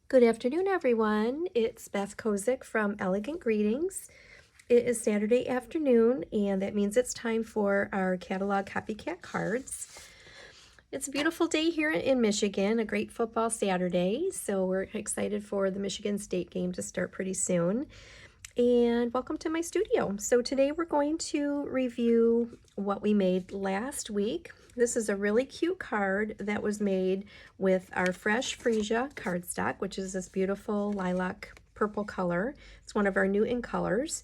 Good afternoon, everyone. It's Beth Kozik from Elegant Greetings. It is Saturday afternoon, and that means it's time for our catalog Copycat cards. It's a beautiful day here in Michigan, a great football Saturday, so we're excited for the Michigan State game to start pretty soon. And welcome to my studio. So today we're going to review what we made last week. This is a really cute card that was made with our fresh freesia cardstock, which is this beautiful lilac purple color. It's one of our new in colors.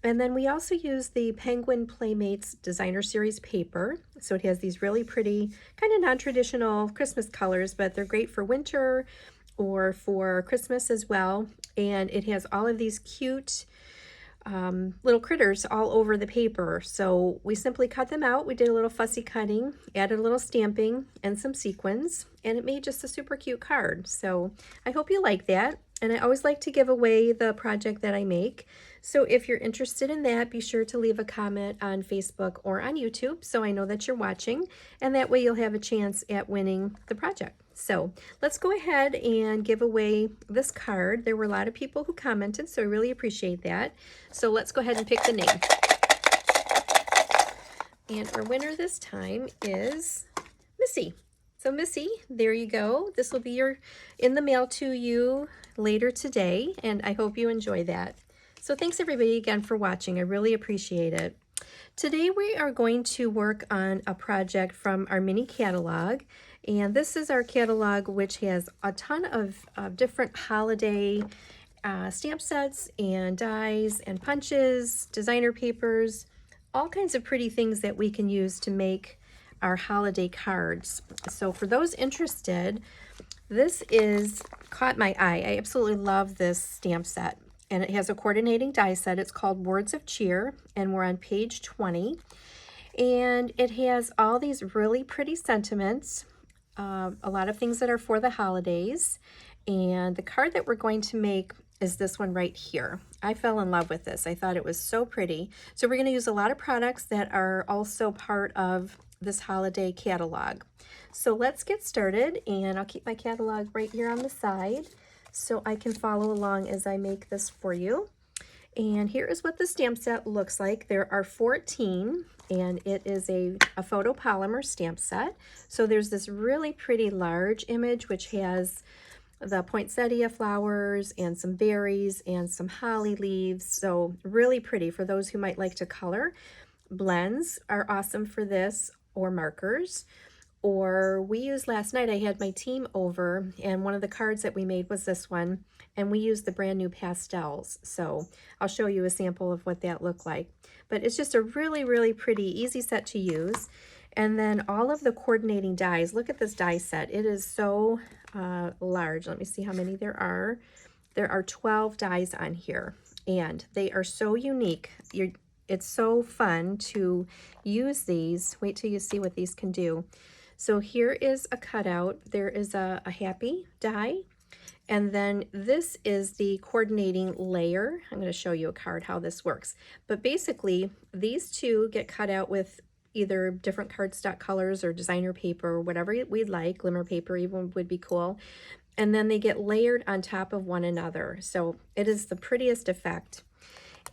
And then we also use the Penguin Playmates Designer Series paper. So it has these really pretty, kind of non-traditional Christmas colors, but they're great for winter or for Christmas as well. And it has all of these cute little critters all over the paper. So we simply cut them out. We did a little fussy cutting, added a little stamping and some sequins, and it made just a super cute card. So I hope you like that. And I always like to give away the project that I make. So if you're interested in that, be sure to leave a comment on Facebook or on YouTube so I know that you're watching, and that way you'll have a chance at winning the project. So let's go ahead and give away this card. There were a lot of people who commented, so I really appreciate that. So let's go ahead and pick the name. And our winner this time is Missy. So Missy, there you go. This will be in the mail to you later today, and I hope you enjoy that. So thanks everybody again for watching. I really appreciate it. Today we are going to work on a project from our mini catalog, and this is our catalog which has a ton of different holiday stamp sets and dies and punches, designer papers, all kinds of pretty things that we can use to make our holiday cards. So for those interested, this caught my eye. I absolutely love this stamp set. And it has a coordinating die set. It's called Words of Cheer, and we're on page 20. And it has all these really pretty sentiments, a lot of things that are for the holidays. And the card that we're going to make is this one right here. I fell in love with this. I thought it was so pretty. So we're going to use a lot of products that are also part of this holiday catalog. So let's get started, and I'll keep my catalog right here on the side so I can follow along as I make this for you. And here is what the stamp set looks like. There are 14, and it is a photopolymer stamp set. So there's this really pretty large image which has the poinsettia flowers and some berries and some holly leaves. So really pretty for those who might like to color. Blends are awesome for this, or markers. Or we used last night, I had my team over, and one of the cards that we made was this one, and we used the brand new pastels. So I'll show you a sample of what that looked like. But it's just a really, really pretty, easy set to use. And then all of the coordinating dies. Look at this die set. It is so large. Let me see how many there are. There are 12 dies on here, and they are so unique. It's so fun to use these. Wait till you see what these can do. So here is a cutout. There is a happy die. And then this is the coordinating layer. I'm going to show you a card how this works. But basically, these two get cut out with either different cardstock colors or designer paper or whatever we'd like. Glimmer paper even would be cool. And then they get layered on top of one another. So it is the prettiest effect.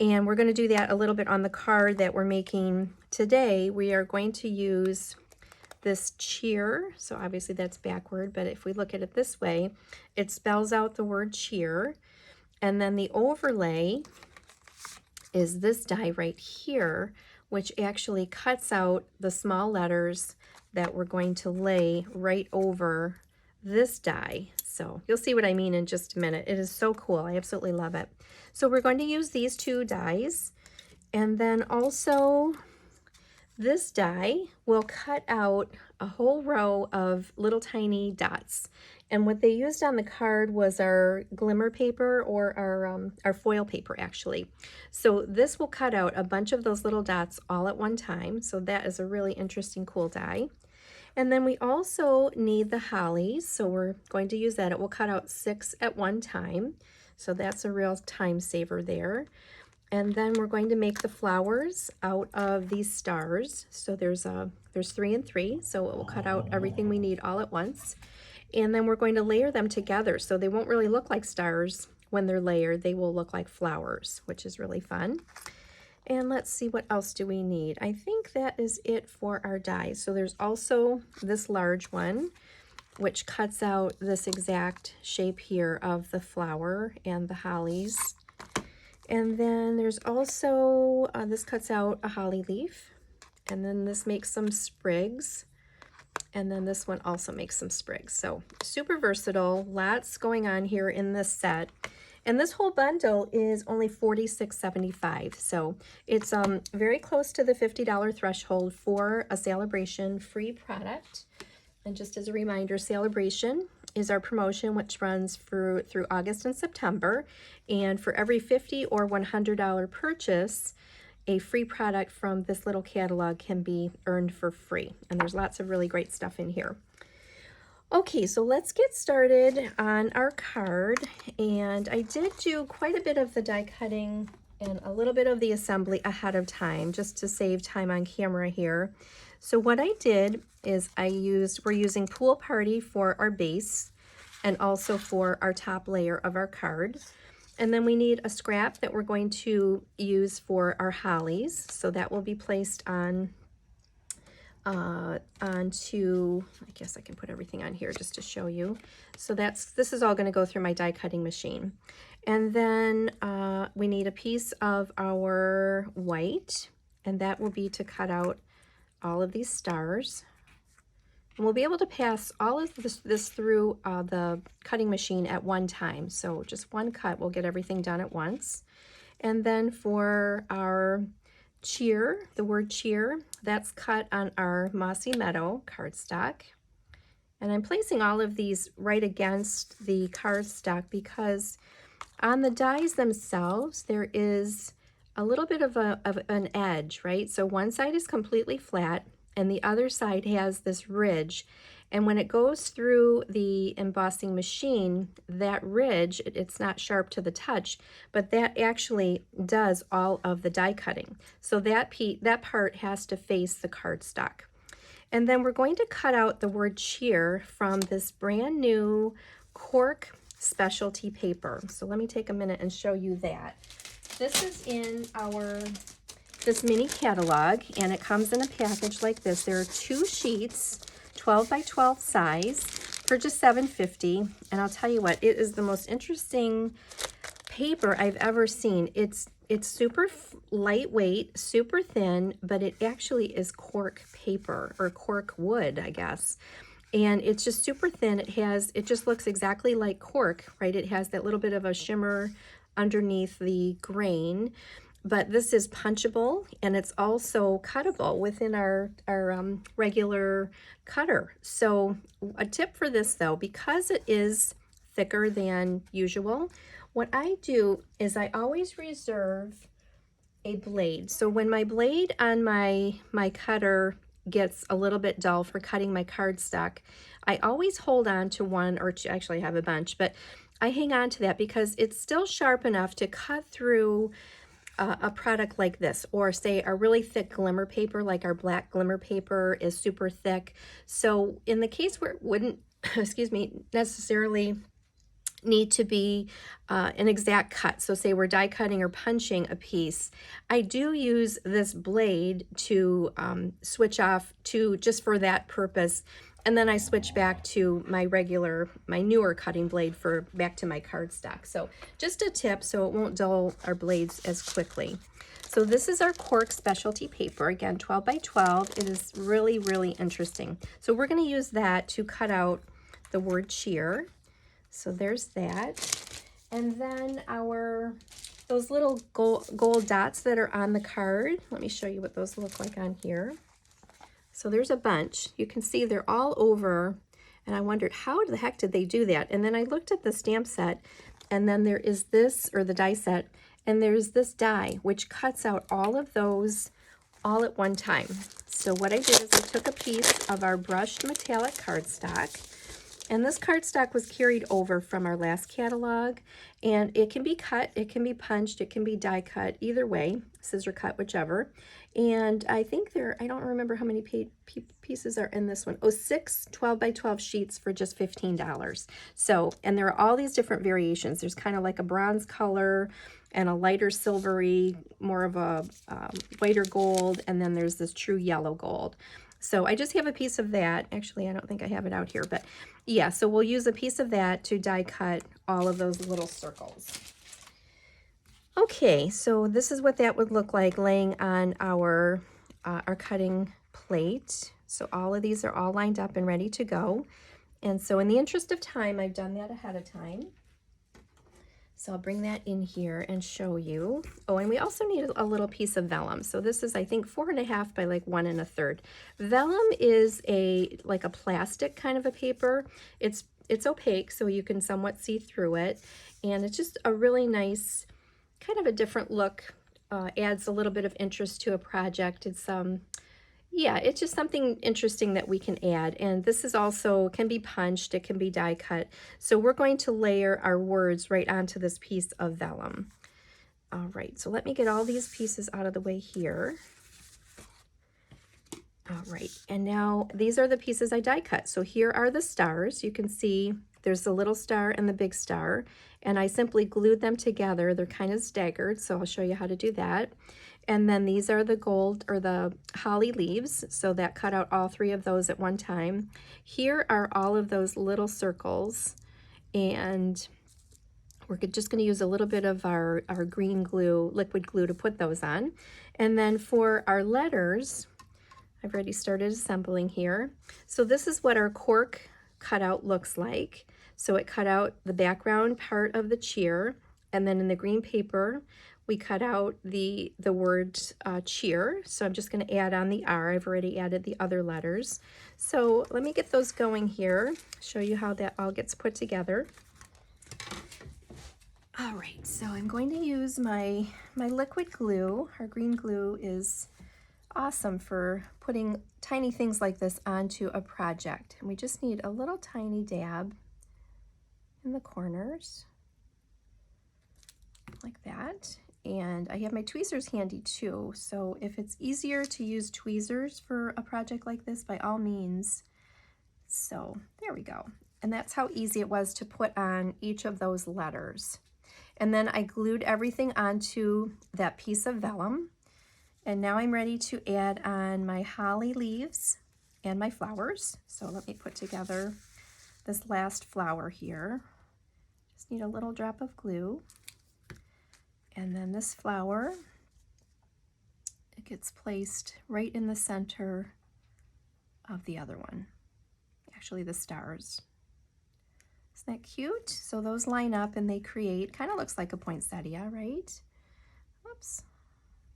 And we're going to do that a little bit on the card that we're making today. We are going to use this cheer. So obviously that's backward, but if we look at it this way, it spells out the word cheer. And then the overlay is this die right here, which actually cuts out the small letters that we're going to lay right over this die. So you'll see what I mean in just a minute. It is so cool. I absolutely love it. So we're going to use these two dies, and then also this die will cut out a whole row of little tiny dots. And what they used on the card was our glimmer paper, or our foil paper actually. So this will cut out a bunch of those little dots all at one time. So that is a really interesting, cool die. And then we also need the hollies, so we're going to use that. It will cut out 6 at one time. So that's a real time saver there. And then we're going to make the flowers out of these stars. So there's 3 and 3, so it will cut out everything we need all at once. And then we're going to layer them together, so they won't really look like stars when they're layered. They will look like flowers, which is really fun. And let's see, what else do we need? I think that is it for our dies. So there's also this large one, which cuts out this exact shape here of the flower and the hollies. And then there's also, this cuts out a holly leaf. And then this makes some sprigs. And then this one also makes some sprigs. So super versatile, lots going on here in this set. And this whole bundle is only $46.75. So it's very close to the $50 threshold for a Celebration free product. And just as a reminder, Celebration is our promotion, which runs through August and September. And for every $50 or $100 purchase, a free product from this little catalog can be earned for free. And there's lots of really great stuff in here. Okay, so let's get started on our card. And I did do quite a bit of the die cutting and a little bit of the assembly ahead of time, just to save time on camera here. So what I did is we're using Pool Party for our base and also for our top layer of our card. And then we need a scrap that we're going to use for our hollies. So that will be placed on onto, I guess I can put everything on here just to show you. So this is all going to go through my die cutting machine. And then we need a piece of our white, and that will be to cut out all of these stars. And we'll be able to pass all of this through the cutting machine at one time. So just one cut will get everything done at once. And then for our cheer, the word cheer, that's cut on our Mossy Meadow cardstock. And I'm placing all of these right against the cardstock because on the dies themselves, there is a little bit of an edge, right? So one side is completely flat and the other side has this ridge. And when it goes through the embossing machine, that ridge, it's not sharp to the touch, but that actually does all of the die cutting. So that part has to face the cardstock. And then we're going to cut out the word cheer from this brand new cork specialty paper. So let me take a minute and show you that. This is in this mini catalog, and it comes in a package like this. There are 2 sheets, 12 by 12 size, for just $7.50. And I'll tell you what, it is the most interesting paper I've ever seen. It's super lightweight, super thin, but it actually is cork paper, or cork wood, I guess. And it's just super thin. It just looks exactly like cork, right? It has that little bit of a shimmer underneath the grain. But this is punchable, and it's also cuttable within our regular cutter. So a tip for this though, because it is thicker than usual, what I do is I always reserve a blade. So when my blade on my cutter gets a little bit dull for cutting my cardstock, I always hold on to one or two. Actually, I have a bunch, but I hang on to that because it's still sharp enough to cut through a product like this, or say a really thick glimmer paper, like our black glimmer paper is super thick. So in the case where it wouldn't, excuse me, necessarily need to be an exact cut, so say we're die cutting or punching a piece, I do use this blade to switch off to just for that purpose. And then I switch back to my newer cutting blade for back to my cardstock. So just a tip so it won't dull our blades as quickly. So this is our cork specialty paper. Again, 12 by 12. It is really, really interesting. So we're going to use that to cut out the word cheer. So there's that. And then those little gold dots that are on the card, let me show you what those look like on here. So there's a bunch. You can see they're all over, and I wondered how the heck did they do that? And then I looked at the stamp set, and then there is this, or the die set, and there's this die which cuts out all of those all at one time. So what I did is I took a piece of our brushed metallic cardstock, And this cardstock was carried over from our last catalog, and it can be cut, it can be punched, it can be die cut, either way, scissor cut, whichever. And I think I don't remember how many pieces are in this one. Oh, 6 12 by 12 sheets for just $15. So, and there are all these different variations. There's kind of like a bronze color and a lighter silvery, more of a whiter gold, and then there's this true yellow gold. So I just have a piece of that. Actually, I don't think I have it out here, but yeah, so we'll use a piece of that to die cut all of those little circles. Okay, so this is what that would look like laying on our cutting plate. So all of these are all lined up and ready to go. And so in the interest of time, I've done that ahead of time. So I'll bring that in here and show you. Oh, and we also need a little piece of vellum. So this is, I think, 4.5 by like 1 1/3. Vellum is like a plastic kind of a paper. It's opaque, so you can somewhat see through it. And it's just a really nice, kind of a different look. Adds a little bit of interest to a project. It's yeah, it's just something interesting that we can add. And this is also, can be punched, it can be die cut. So we're going to layer our words right onto this piece of vellum. All right, so let me get all these pieces out of the way here. All right, and now these are the pieces I die cut. So here are the stars. You can see there's the little star and the big star, and I simply glued them together. They're kind of staggered, so I'll show you how to do that. And then these are the gold or the holly leaves, so that cut out all 3 of those at one time. Here are all of those little circles, and we're just going to use a little bit of our green glue, liquid glue, to put those on. And then for our letters, I've already started assembling here. So this is what our cork cutout looks like. So it cut out the background part of the cheer, and then in the green paper, we cut out the word cheer. So I'm just going to add on the R. I've already added the other letters. So let me get those going here, show you how that all gets put together. All right, so I'm going to use my liquid glue. Our green glue is awesome for putting tiny things like this onto a project. And we just need a little tiny dab in the corners, like that. And I have my tweezers handy too, so if it's easier to use tweezers for a project like this, by all means. So there we go. And that's how easy it was to put on each of those letters. And then I glued everything onto that piece of vellum. And now I'm ready to add on my holly leaves and my flowers. So let me put together this last flower here. Just need a little drop of glue. And then this flower, it gets placed right in the center of the other one. Actually, the stars. Isn't that cute? So those line up and they create, kind of looks like a poinsettia, right? Whoops.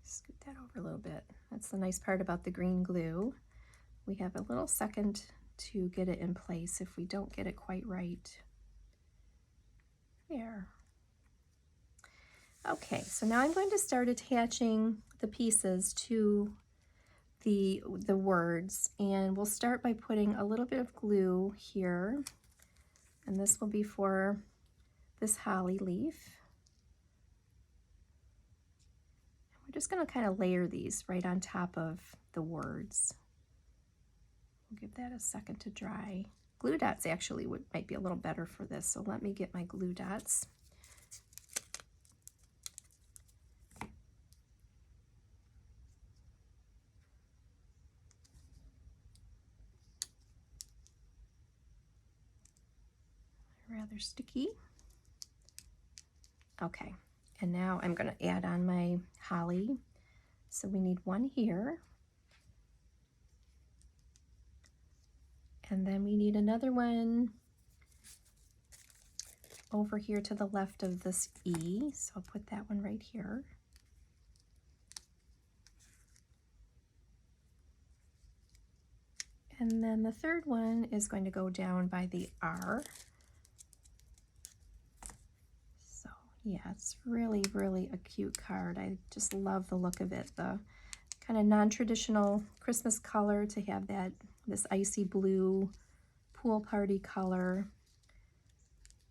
Scoot that over a little bit. That's the nice part about the green glue. We have a little second to get it in place if we don't get it quite right. There. Okay, so now I'm going to start attaching the pieces to the words, and we'll start by putting a little bit of glue here, and this will be for this holly leaf. We're just going to kind of layer these right on top of the words. We'll give that a second to dry. Glue dots actually might be a little better for this, so let me get my glue dots. Rather sticky. Okay, and now I'm going to add on my holly. So we need one here. And then we need another one over here to the left of this E. So I'll put that one right here. And then the third one is going to go down by the R. Yeah, it's really, really a cute card. I just love the look of it. The kind of non-traditional Christmas color to have this icy blue pool party color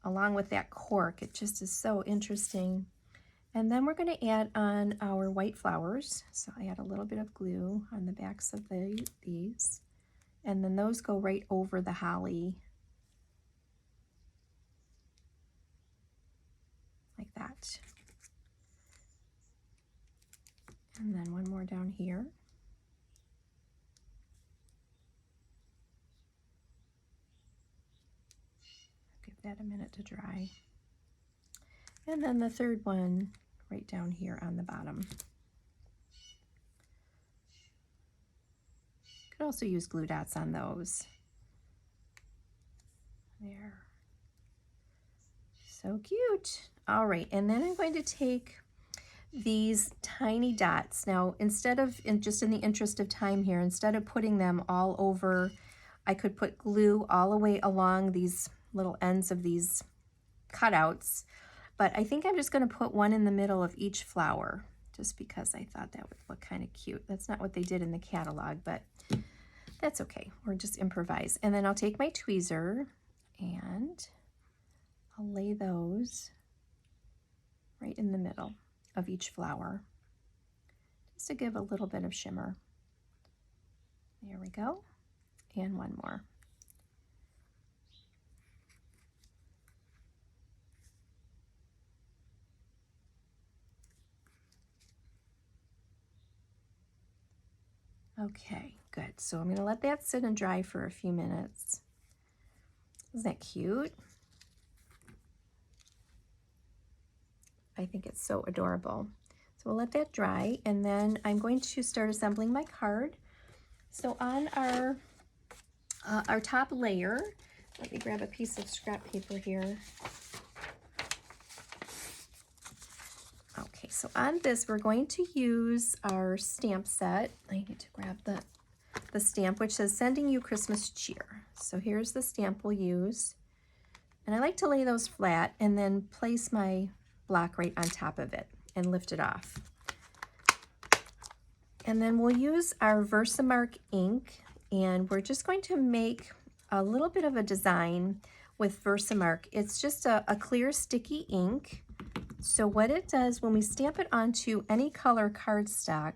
along with that cork. It just is so interesting. And then we're going to add on our white flowers. So I add a little bit of glue on the backs of these. And then those go right over the holly. Like that. And then one more down here. Give that a minute to dry. And then the third one right down here on the bottom. You could also use glue dots on those. There. So cute. All right, and then I'm going to take these tiny dots. Now, instead of, just in the interest of time here, instead of putting them all over, I could put glue all the way along these little ends of these cutouts, but I think I'm just going to put one in the middle of each flower, just because I thought that would look kind of cute. That's not what they did in the catalog, but that's okay. We're just improvise. And then I'll take my tweezer and I'll lay those right in the middle of each flower, just to give a little bit of shimmer. There we go. And one more. Okay, good. So I'm going to let that sit and dry for a few minutes. Isn't that cute? I think it's so adorable. So we'll let that dry, and then I'm going to start assembling my card. So on our top layer, let me grab a piece of scrap paper here. Okay, so on this, we're going to use our stamp set. I need to grab the stamp, which says Sending You Christmas Cheer. So here's the stamp we'll use. And I like to lay those flat and then place my block right on top of it and lift it off. And then we'll use our Versamark ink, and we're just going to make a little bit of a design with Versamark. It's just a clear sticky ink. So what it does when we stamp it onto any color cardstock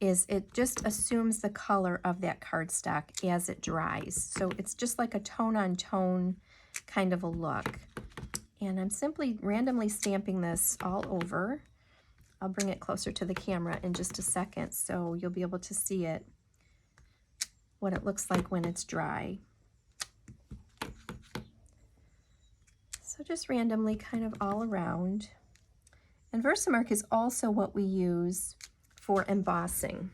is it just assumes the color of that cardstock as it dries. So it's just like a tone-on-tone kind of a look. And I'm simply randomly stamping this all over. I'll bring it closer to the camera in just a second so you'll be able to see it, what it looks like when it's dry. So just randomly kind of all around. And Versamark is also what we use for embossing.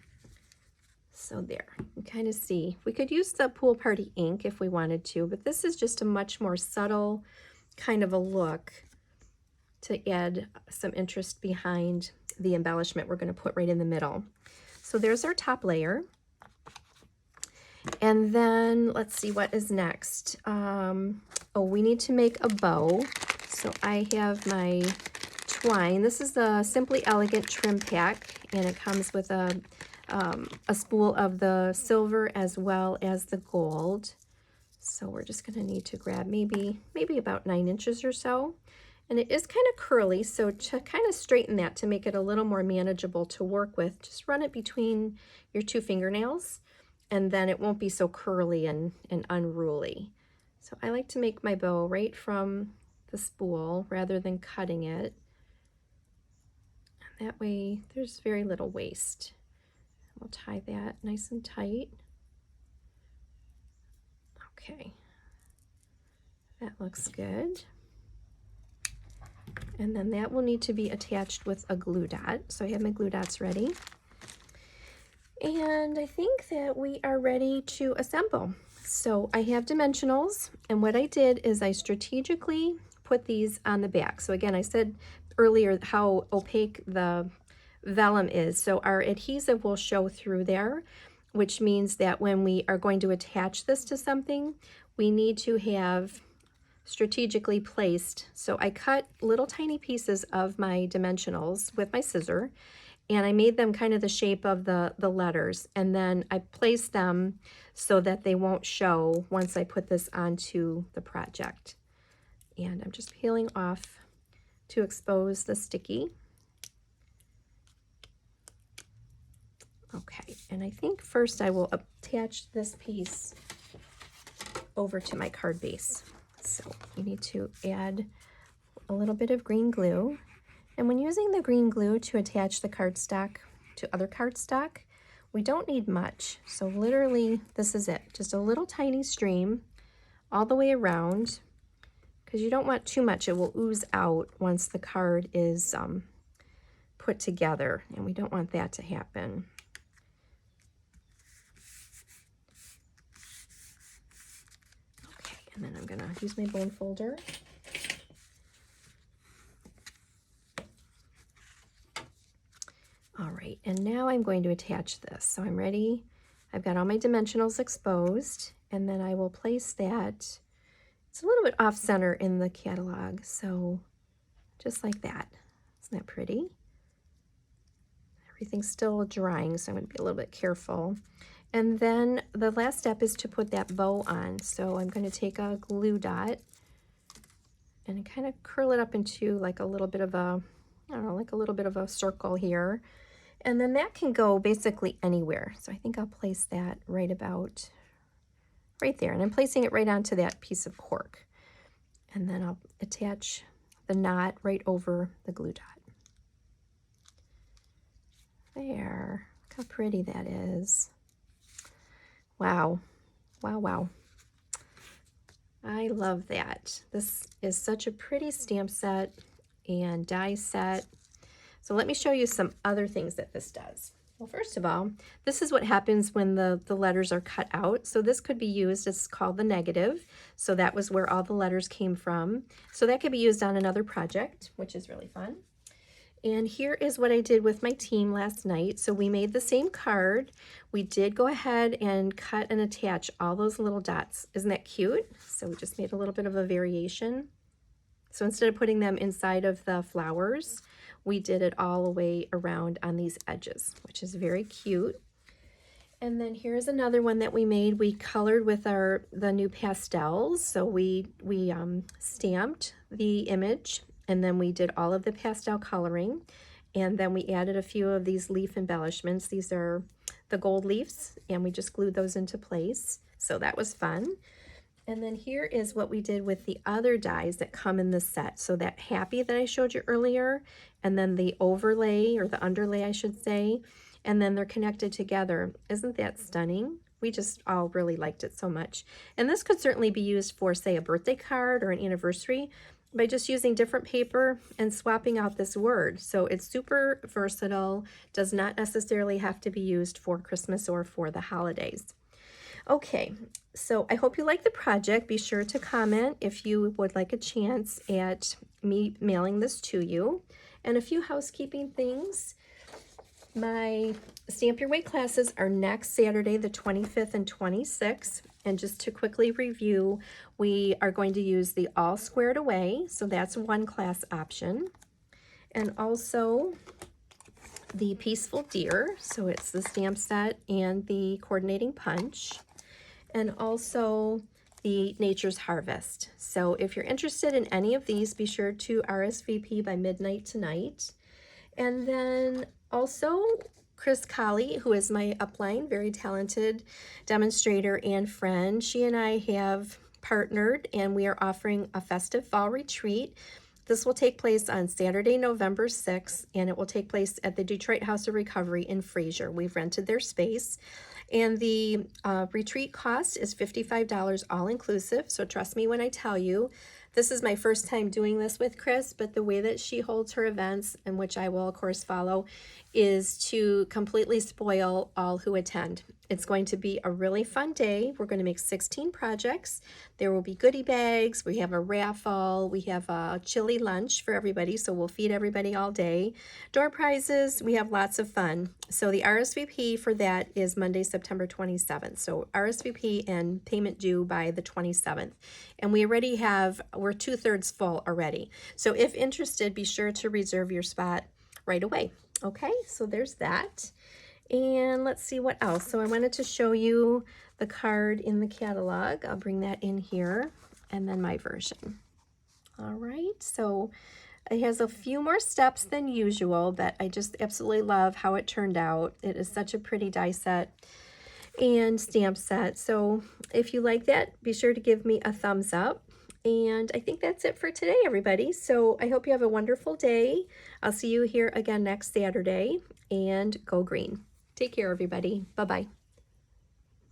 So there, you kind of see. We could use the Pool Party ink if we wanted to, but this is just a much more subtle kind of a look to add some interest behind the embellishment we're going to put right in the middle. So there's our top layer. And then let's see what is next. Oh, we need to make a bow. So I have my twine. This is the Simply Elegant trim pack, and it comes with a spool of the silver as well as the gold. So we're just going to need to grab maybe about 9 inches or so. And it is kind of curly, so to kind of straighten that to make it a little more manageable to work with, just run it between your 2 fingernails, and then it won't be so curly and unruly. So I like to make my bow right from the spool rather than cutting it. And that way there's very little waste. We'll tie that nice and tight. Okay, that looks good. And then that will need to be attached with a glue dot. So I have my glue dots ready. And I think that we are ready to assemble. So I have dimensionals, and what I did is I strategically put these on the back. So again, I said earlier how opaque the vellum is. So our adhesive will show through there, which means that when we are going to attach this to something, we need to have strategically placed. So I cut little tiny pieces of my dimensionals with my scissor, and I made them kind of the shape of the letters, and then I placed them so that they won't show once I put this onto the project. And I'm just peeling off to expose the sticky. Okay, and I think first I will attach this piece over to my card base. So you need to add a little bit of green glue. And when using the green glue to attach the cardstock to other cardstock, we don't need much. So literally, this is it. Just a little tiny stream all the way around, because you don't want too much. It will ooze out once the card is put together, and we don't want that to happen. Okay, and then I'm gonna use my bone folder. All right, and now I'm going to attach this. So I'm ready. I've got all my dimensionals exposed, and then I will place that. It's a little bit off center in the catalog, so just like that. Isn't that pretty? Everything's still drying, so I'm going to be a little bit careful. And then the last step is to put that bow on. So I'm going to take a glue dot and kind of curl it up into like a little bit of a, I don't know, like a little bit of a circle here. And then that can go basically anywhere. So I think I'll place that right about right there. And I'm placing it right onto that piece of cork. And then I'll attach the knot right over the glue dot. There. Look how pretty that is. Wow. Wow, wow. I love that. This is such a pretty stamp set and die set. So let me show you some other things that this does. Well, first of all, this is what happens when the letters are cut out. So this could be used, it's called the negative. So that was where all the letters came from. So that could be used on another project, which is really fun. And here is what I did with my team last night. So we made the same card. We did go ahead and cut and attach all those little dots. Isn't that cute? So we just made a little bit of a variation. So instead of putting them inside of the flowers, we did it all the way around on these edges, which is very cute. And then here's another one that we made. We colored with the new pastels. So we stamped the image, and then we did all of the pastel coloring, and then we added a few of these leaf embellishments. These are the gold leaves, and we just glued those into place. So that was fun. And then here is what we did with the other dies that come in the set. So that happy that I showed you earlier, and then the overlay, or the underlay I should say, and then they're connected together. Isn't that stunning? We just all really liked it so much. And this could certainly be used for, say, a birthday card or an anniversary by just using different paper and swapping out this word. So it's super versatile, does not necessarily have to be used for Christmas or for the holidays. Okay, so I hope you like the project. Be sure to comment if you would like a chance at me mailing this to you. And a few housekeeping things. My Stamp Your Way classes are next Saturday, the 25th and 26th. And just to quickly review, we are going to use the All Squared Away. So that's one class option. And also the Peaceful Deer. So it's the stamp set and the coordinating punch. And also the Nature's Harvest. So if you're interested in any of these, be sure to RSVP by midnight tonight. And then also Chris Colley, who is my upline, very talented demonstrator and friend. She and I have partnered, and we are offering a festive fall retreat. This will take place on Saturday, November 6th, and it will take place at the Detroit House of Recovery in Fraser. We've rented their space. And the retreat cost is $55 all inclusive. So trust me when I tell you, this is my first time doing this with Chris, but the way that she holds her events, and which I will of course follow, is to completely spoil all who attend. It's going to be a really fun day. We're going to make 16 projects. There will be goodie bags. We have a raffle. We have a chili lunch for everybody, so we'll feed everybody all day. Door prizes. We have lots of fun. So the RSVP for that is Monday, September 27th. So RSVP and payment due by the 27th. And we already have, we're 2/3 full already. So if interested, be sure to reserve your spot right away. Okay, so there's that. And let's see what else. So I wanted to show you the card in the catalog. I'll bring that in here, and then my version. All right, so it has a few more steps than usual, but I just absolutely love how it turned out. It is such a pretty die set and stamp set. So if you like that, be sure to give me a thumbs up. And I think that's it for today, everybody. So I hope you have a wonderful day. I'll see you here again next Saturday, and go green. Take care, everybody. Bye-bye.